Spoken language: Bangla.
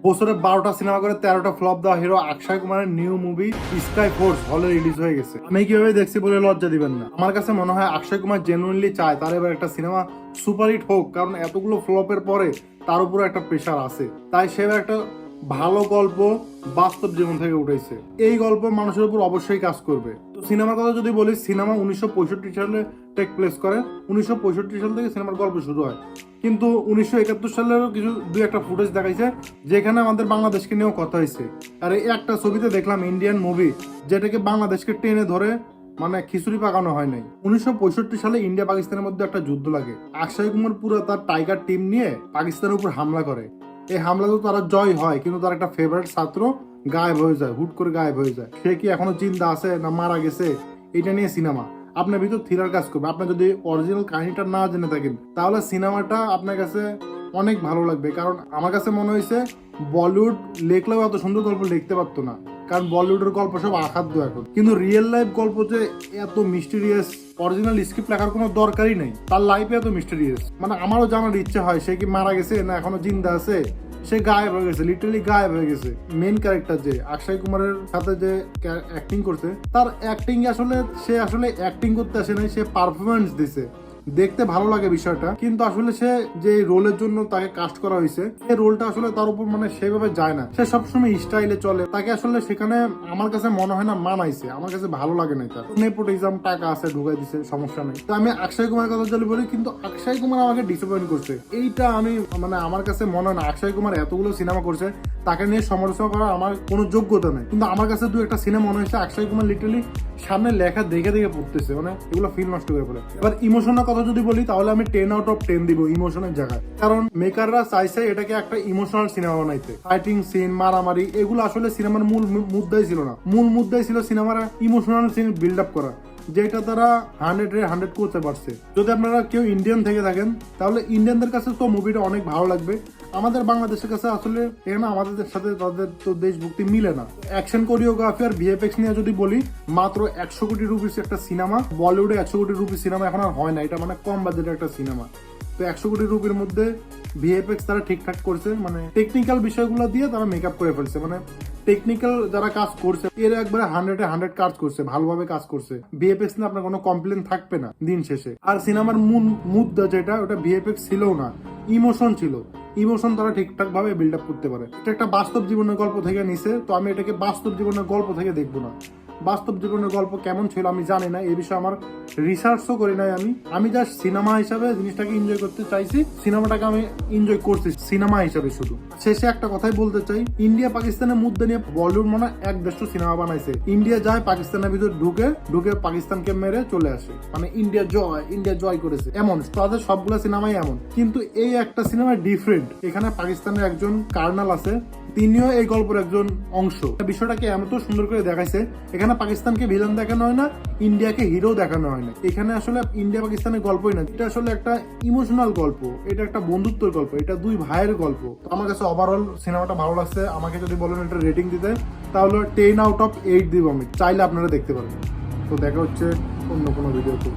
বছরে 12টা সিনেমা করে 13টা ফ্লপ দেওয়া হিরো অক্ষয় কুমারের নিউ মুভি স্কাই ফোর্স হলে রিলিজ হয়ে গেছে। আমি কিভাবে দেখছি বলে লজ্জা দিবেন না। আমার কাছে মনে হয় অক্ষয় কুমার জেনুইনলি চায় তার এবার একটা সিনেমা সুপারহিট হোক, কারণ এতগুলো ফ্লপের পরে তার উপরে একটা প্রেশার আছে। তাই সে একটা ভালো গল্প বাস্তব জীবন থেকে উঠেছে, এই গল্প মানুষের উপর অবশ্যই কাজ করবে। তো সিনেমার কথা যদি বলি, সিনেমা 1965 সালে টেক প্লেস করে। 1965 সাল থেকে সিনেমার গল্প শুরু হয়, কিন্তু 1971 সালেরও কিছু দুই একটা ফুটেজ দেখাইছে যেখানে আমাদের বাংলাদেশকে নিয়েও কথা হয়েছে। আর এই একটা ছবিতে দেখলাম ইন্ডিয়ান মুভি যেটাকে বাংলাদেশকে টেনে ধরে মানে খিচুড়ি পাকানো হয় নাই। 1965 সালে ইন্ডিয়া পাকিস্তানের মধ্যে একটা যুদ্ধ লাগে। অক্ষয় কুমার পুরো তার টাইগার টিম নিয়ে পাকিস্তানের উপর হামলা করে। এই হামলা তো তারা জয় হয়, কিন্তু তার একটা ফেভারিট ছাত্র গায়েব হয়ে যায়, হুট করে গায়েব হয়ে যায়। সে কি এখনো জিন্দা আছে না মারা গেছে, এটা নিয়ে সিনেমা। আপনার ভিতর থ্রিলার কাজ করবে। আপনি যদি অরিজিনাল কাহিনীটা না জেনে থাকেন তাহলে সিনেমাটা আপনার কাছে অনেক ভালো লাগবে। কারণ আমার কাছে মনে হয়েছে বলিউড লেখলেও এত সুন্দর গল্প লিখতে পারতো না, কারণ বলিউডের গল্প সব আখাদ্য এখন। কিন্তু রিয়েল লাইফ গল্প যে এত মিস্টিরিয়াস, অরিজিনাল স্ক্রিপ্ট লেখার কোনো দরকারই নেই। তার লাইফে এত মিস্টিরিয়াস, মানে আমারও জানার ইচ্ছে হয় সে কি মারা গেছে না এখনো জিন্দা আছে। সে গায়েব হয়ে গেছে, লিটারালি গায়েব হয়ে গেছে। মেন ক্যারেক্টার যে অক্ষয় কুমারের সাথে যে অ্যাক্টিং করছে, তার অ্যাক্টিং আসলে সে আসলে অ্যাক্টিং করতে আসে নাই, সে পারফরমেন্স দিছে। দেখতে ভালো লাগে বিষয়টা, কিন্তু আসলে সে যে রোলের জন্য তাকে কাস্ট করা হয়েছে, সেই রোলটা আসলে তার উপর মানে সেভাবে যায় না। সে সবসময় স্টাইলে চলে, তাকে আসলে সেখানে আমার কাছে মনে হয় না মানাইছে। আমার কাছে ভালো লাগে না তার নেপোটিজম, টাকা আছে ঢুকাই দিছে, সমস্যা নেই। তো আমি অক্ষয় কুমারের কথা যদি বলি, কিন্তু অক্ষয় কুমার আমাকে ডিসঅ্যাপয়েন্ট করছে। এইটা আমি মানে আমার কাছে মনে হয় না অক্ষয় কুমার এতগুলো সিনেমা করছে, তাকে নিয়ে সমালোচনা করার আমার কোনো যোগ্যতা নেই। কিন্তু আমার কাছে দু একটা সিনেমা মনে হয়েছে অক্ষয় কুমার লিটারালি সামনে লেখা দেখে দেখে পড়তেছে, মানে এগুলো ফিল নষ্ট করে ফেলে। এবার ইমোশনের কথা যদি বলি তাহলে আমি 10 আউট অফ 10 দিব ইমোশনের জায়গায়। কারণ মেকাররা চাইছে এটাকে একটা ইমোশনাল সিনেমা বানাইতে। ফাইটিং সিন, মারামারি, এগুলো আসলে সিনেমার মূল মুদ্দাই ছিল না। মূল মুদ্দাই ছিল সিনেমার ইমোশনাল সিন বিল্ড আপ করা, যেটা তারা 100 করতে পারছে। যদি আপনারা কেউ ইন্ডিয়ান থেকে থাকেন তাহলে ইন্ডিয়ানদের কাছে তো মুভিটা অনেক ভালো লাগবে। আমাদের বাংলাদেশের কাছে আসলে এখানে আমাদের সাথে তাদের তো দেশভক্তি মিলে না। অ্যাকশন কোরিওগ্রাফি আর ভিএফএক্স নিয়ে যদি বলি, মাত্র 100 কোটি রুপিস একটা সিনেমা, বলিউডে 100 কোটি রুপি সিনেমা এখন আর হয় না। এটা মানে কম বাজেটের একটা সিনেমা। তো 100 কোটি রুপির মধ্যে ভিএফএক্স তারা ঠিকঠাক করছে, মানে টেকনিক্যাল বিষয়গুলো দিয়ে তারা মেকআপ করে ফেলছে। মানে টেকনিক্যাল যারা কাজ করছে এর একবারে 100 কাজ করছে, ভালোভাবে কাজ করছে। ভিএফএক্স নিয়ে আপনার কোনো কমপ্লেন থাকবে না দিন শেষে। আর সিনেমার মূল মুদ্রা যেটা, ওটা ভিএফএক্স ছিল না, ইমোশন ছিল। ইমোশন তারা ঠিকঠাক ভাবে বিল্ড আপ করতে পারে। এটা একটা বাস্তব জীবনের গল্প থেকে নিছে, তো আমি এটাকে বাস্তব জীবনের গল্প থেকে দেখবো না। বাস্তব জীবনের গল্প কেমন ছিল আমি জানি না, এই বিষয়ে আমার রিসার্চও করি নাই। আমি জাস্ট সিনেমা হিসাবে জিনিসটাকে এনজয় করতে চাইছি। সিনেমাটাকে আমি এনজয় করছি সিনেমা হিসাবে শুধু। শেষে একটা কথাই বলতে চাই, ইন্ডিয়া পাকিস্তানের মুদ্রা নিয়ে বলিউড মনে এক দেশ সিনেমা বানাইছে। ইন্ডিয়া যায় পাকিস্তানের ভিতর ঢুকে পাকিস্তানকে মেরে চলে আসে, মানে ইন্ডিয়া জয় করেছে এমন। তাদের সবগুলো সিনেমাই এমন, কিন্তু এই একটা সিনেমা ডিফারেন্ট। এখানে পাকিস্তানের একজন কার্নাল আছে, তিনিও এই গল্পের একজন অংশ। বিষয়টাকে এমন তো সুন্দর করে দেখাইছে। এখানে পাকিস্তানকে ভিলেন দেখানো হয় না, ইন্ডিয়াকে হিরো দেখানো হয় না। এখানে আসলে ইন্ডিয়া পাকিস্তানের গল্পই না, এটা আসলে একটা ইমোশনাল গল্প, এটা একটা বন্ধুত্বের গল্প, এটা দুই ভাইয়ের গল্প। তো আমার কাছে ওভারঅল সিনেমাটা ভালো লাগছে। আমাকে যদি বলেন এটা রেটিং দিতে, তাহলে 10 আউট অফ 8 দিব আমি। চাইলে আপনারা দেখতে পারেন। তো দেখা হচ্ছে অন্য কোনো ভিডিওতে।